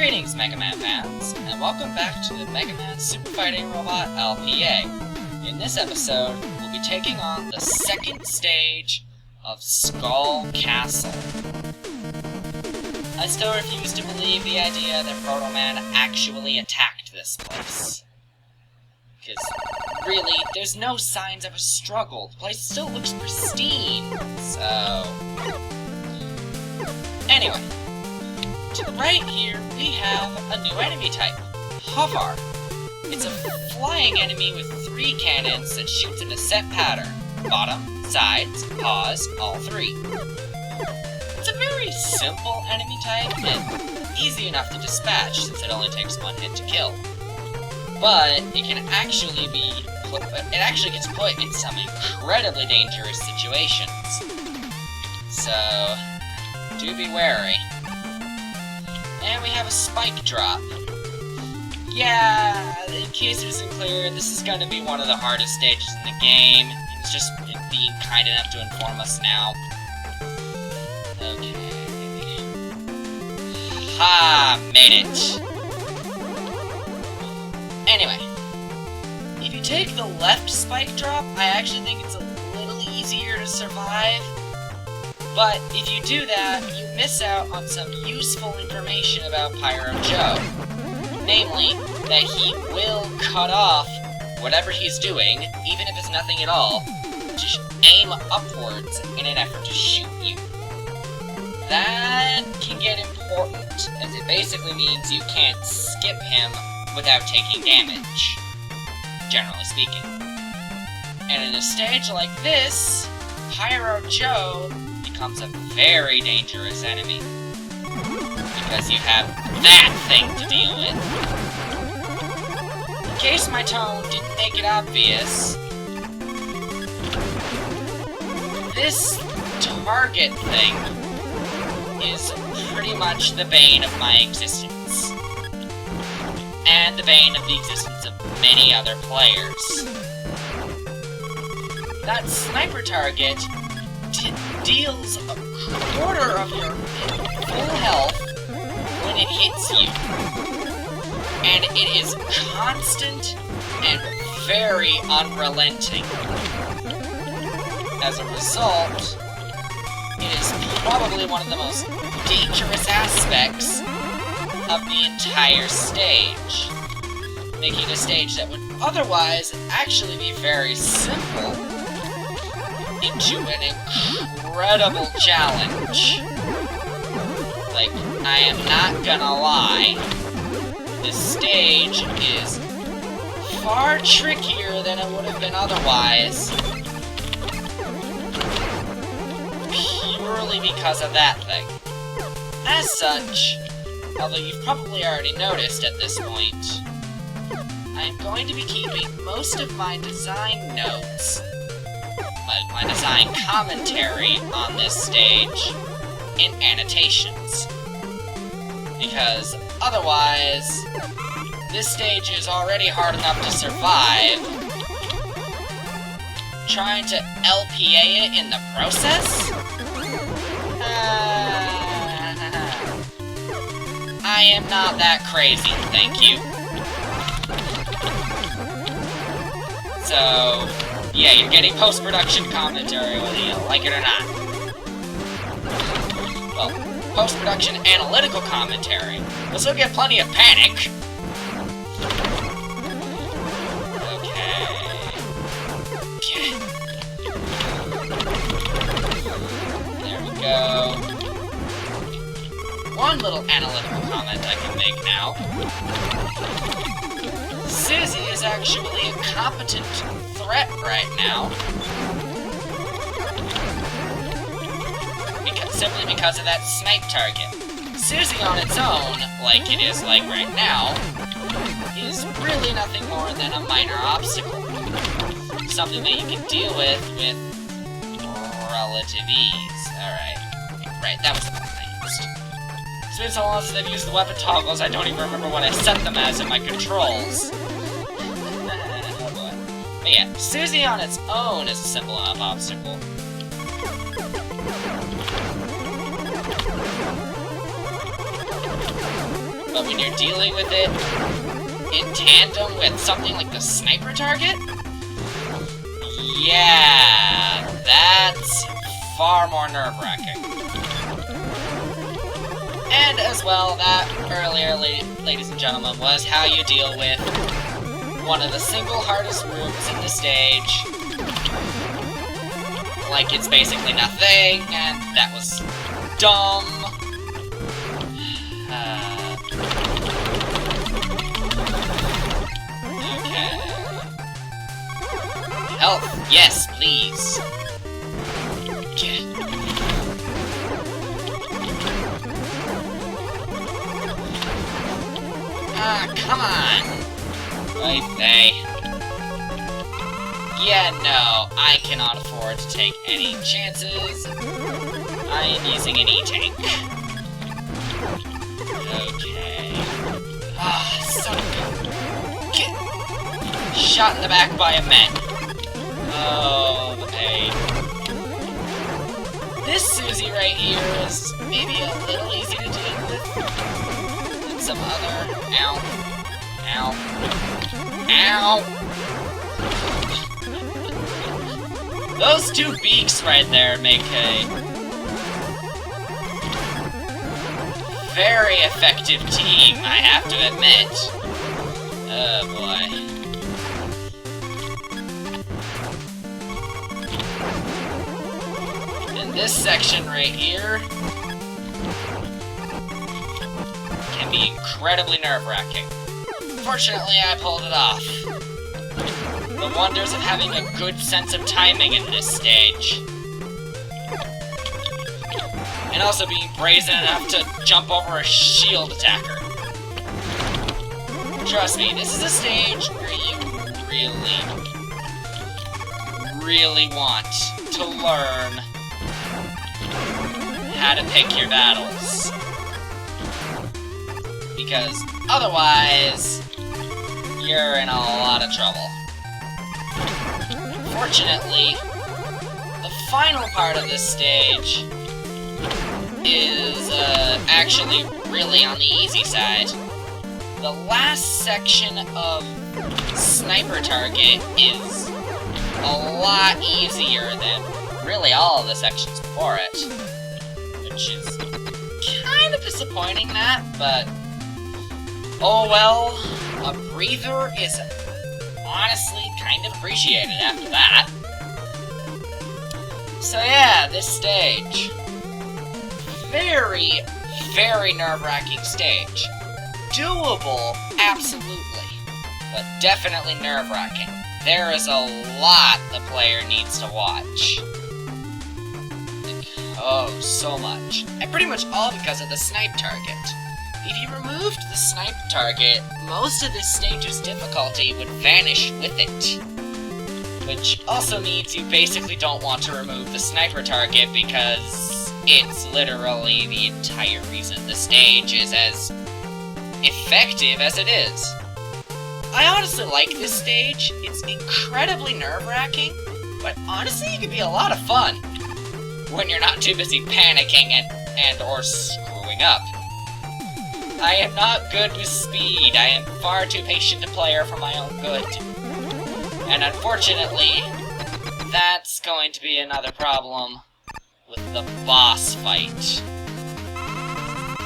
Greetings, Mega Man fans, and welcome back to the Mega Man Super Fighting Robot LPA. In this episode, we'll be taking on the second stage of Skull Castle. I still refuse to believe the idea that Proto Man actually attacked this place. Because, really, there's no signs of a struggle. The place still looks pristine, so... Anyway, to the right here, we have a new enemy type, Hover. It's a flying enemy with 3 cannons that shoots in a set pattern. Bottom, sides, paws, all 3. It's a very simple enemy type, and easy enough to dispatch since it only takes 1 hit to kill. But it can actually gets put in some incredibly dangerous situations. So, do be wary. And we have a spike drop. Yeah, in case it isn't clear, this is going to be one of the hardest stages in the game. It's just being kind enough to inform us now. Okay. Ha! Made it! Anyway, if you take the left spike drop, I actually think it's a little easier to survive. But if you do that, you miss out on some useful information about Pyro Joe. Namely, that he will cut off whatever he's doing, even if it's nothing at all, to aim upwards in an effort to shoot you. That can get important, as it basically means you can't skip him without taking damage, generally speaking. And in a stage like this, Pyro Joe becomes a very dangerous enemy, because you have that thing to deal with. In case my tone didn't make it obvious, this target thing is pretty much the bane of my existence, and the bane of the existence of many other players. That sniper target deals a quarter of your full health when it hits you. And it is constant and very unrelenting. As a result, it is probably one of the most dangerous aspects of the entire stage, making a stage that would otherwise actually be very simple into an incredible challenge. Like, I am not gonna lie, this stage is far trickier than it would have been otherwise, purely because of that thing. As such, although you've probably already noticed at this point, I'm going to be keeping most of my design notes, my design commentary on this stage, in annotations. Because otherwise, this stage is already hard enough to survive. Trying to LPA it in the process? I am not that crazy, thank you. So, yeah, you're getting post-production commentary whether you like it or not. Well, post-production analytical commentary. You'll still get plenty of panic. Okay. There we go. One little analytical comment I can make now. Susie is actually a competent threat right now. Simply because of that snipe target. Susie on its own, like it is like right now, is really nothing more than a minor obstacle. Something that you can deal with relative ease. Alright. Right, that was the one I used. It's been so long since I've used the weapon toggles, I don't even remember what I set them as in my controls. Oh boy. But yeah, Susie on its own is a simple enough obstacle. But when you're dealing with it in tandem with something like the sniper target, yeah, that's far more nerve-wracking. And as well, that earlier, ladies and gentlemen, was how you deal with one of the single hardest rooms in the stage. Like it's basically nothing, and that was dumb. Okay. Health, yes, please. Okay. Ah, come on! Right, they. Yeah, no, I cannot afford to take any chances. I am using an E-tank. Okay. Ah, son of a... Get... Shot in the back by a Met. Oh, the pain. This Susie right here is maybe a little easy to deal with. Some other. Ow. Ow. Ow! Those two beaks right there make a very effective team, I have to admit. Oh boy. And this section right here can be incredibly nerve-wracking. Fortunately, I pulled it off. The wonders of having a good sense of timing in this stage. And also being brazen enough to jump over a shield attacker. Trust me, this is a stage where you really want to learn how to pick your battles. Because otherwise, you're in a lot of trouble. Fortunately, the final part of this stage is actually really on the easy side. The last section of Sniper Target is a lot easier than really all of the sections before it. Which is kind of disappointing, that, but oh well, a breather is honestly kind of appreciated after that. So yeah, this stage. Very, very nerve-wracking stage. Doable, absolutely, but definitely nerve-wracking. There is a lot the player needs to watch. Oh, so much. And pretty much all because of the snipe target. If you removed the snipe target, most of this stage's difficulty would vanish with it. Which also means you basically don't want to remove the sniper target because it's literally the entire reason the stage is as effective as it is. I honestly like this stage. It's incredibly nerve-wracking, but honestly it can be a lot of fun when you're not too busy panicking and or screwing up. I am not good with speed. I am far too patient a player for my own good. And unfortunately, that's going to be another problem with the boss fight.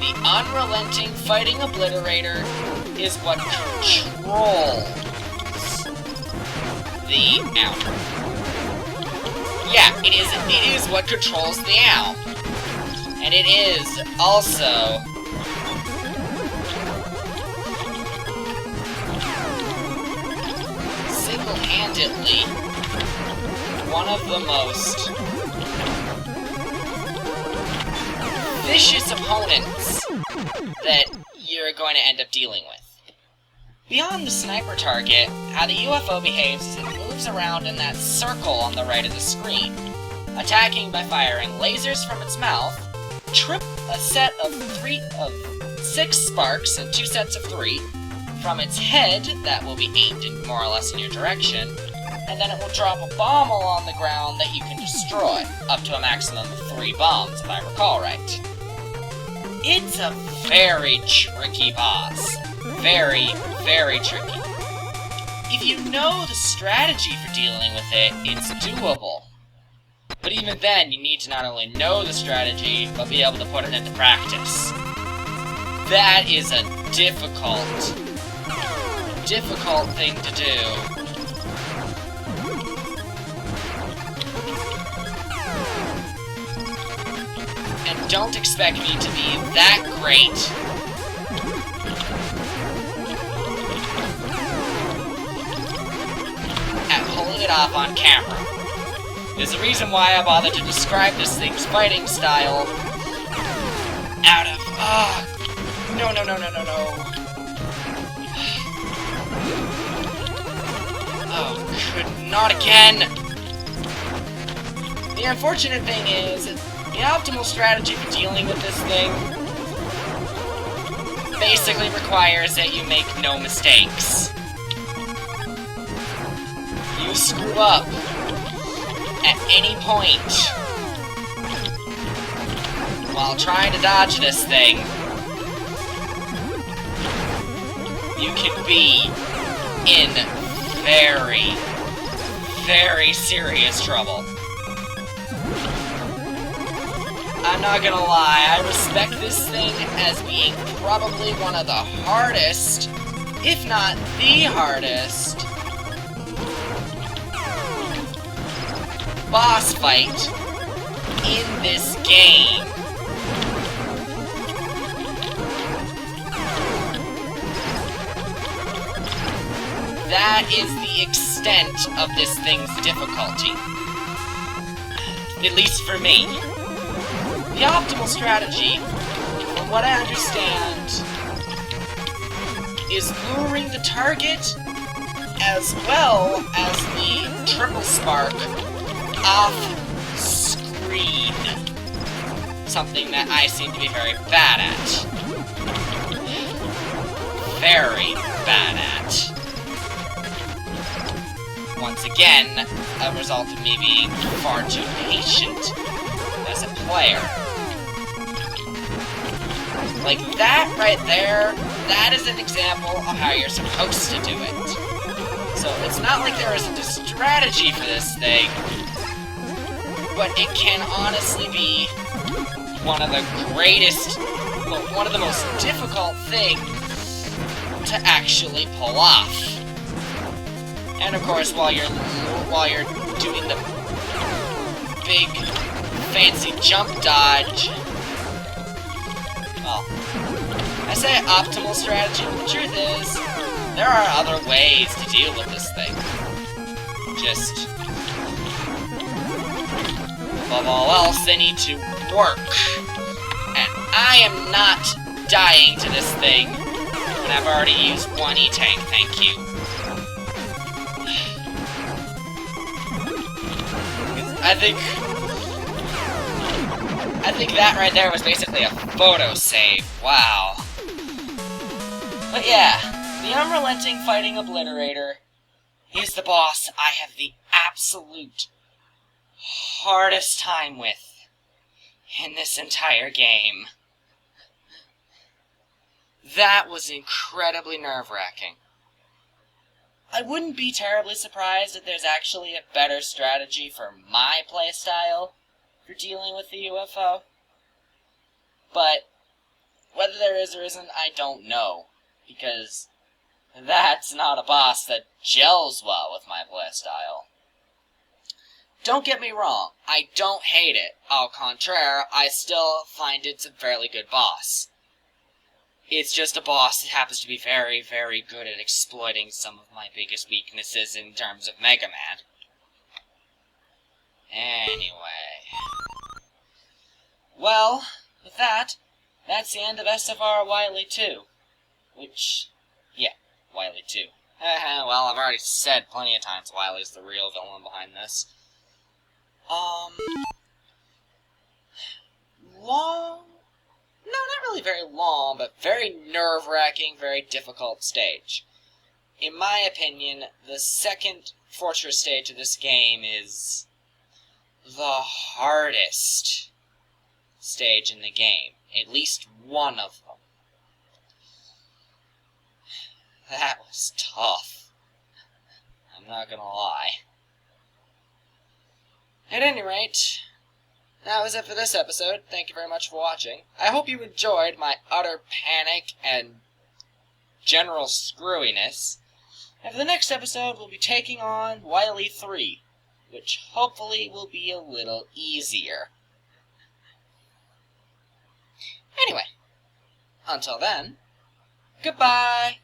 The unrelenting fighting obliterator is what controls the owl. Yeah, it is what controls the owl. And it is also single-handedly one of the most vicious opponents that you're going to end up dealing with. Beyond the sniper target, how the U.F.O behaves is it moves around in that circle on the right of the screen, attacking by firing lasers from its mouth, trip a set of 6 sparks and 2 sets of 3 from its head that will be aimed in more or less in your direction, and then it will drop a bomb along the ground that you can destroy, up to a maximum of 3 bombs, if I recall right. It's a very tricky boss. Very, very tricky. If you know the strategy for dealing with it, it's doable. But even then, you need to not only know the strategy, but be able to put it into practice. That is a difficult thing to do. And don't expect me to be that great. At pulling it off on camera. There's a reason why I bothered to describe this thing's fighting style out of... No. Oh, good, not again! The unfortunate thing is, the optimal strategy for dealing with this thing basically requires that you make no mistakes. You screw up at any point while trying to dodge this thing, you can be in very, very serious trouble. I'm not gonna lie, I respect this thing as being probably one of the hardest, if not the hardest, boss fight in this game. That is the extent of this thing's difficulty. At least for me. The optimal strategy, from what I understand, is luring the target as well as the triple spark off screen. Something that I seem to be very bad at. Very bad at. Once again, a result of me being far too patient as a player. Like that right there, that is an example of how you're supposed to do it. So it's not like there isn't a strategy for this thing, but it can honestly be one of the greatest, well, one of the most difficult things to actually pull off. And of course, while you're doing the big fancy jump dodge, well, I say optimal strategy, but the truth is, there are other ways to deal with this thing. Just, above all else, they need to work. And I am not dying to this thing, and I've already used one E-Tank, thank you. I think that right there was basically a photo save. Wow. But yeah, the unrelenting fighting obliterator is the boss I have the absolute hardest time with in this entire game. That was incredibly nerve-wracking. I wouldn't be terribly surprised if there's actually a better strategy for my playstyle for dealing with the U.F.O. But whether there is or isn't, I don't know, because that's not a boss that gels well with my playstyle. Don't get me wrong, I don't hate it. Au contraire, I still find it's a fairly good boss. It's just a boss that happens to be very, very good at exploiting some of my biggest weaknesses in terms of Mega Man. Anyway. Well, with that, that's the end of SFR Wily 2. Which, yeah, Wily 2. Well, I've already said plenty of times Wily's the real villain behind this. No, not really very long, but very nerve-wracking, very difficult stage. In my opinion, the second Fortress stage of this game is the hardest stage in the game. At least one of them. That was tough. I'm not gonna lie. At any rate, that was it for this episode. Thank you very much for watching. I hope you enjoyed my utter panic and general screwiness. And for the next episode, we'll be taking on Wily 3, which hopefully will be a little easier. Anyway, until then, goodbye!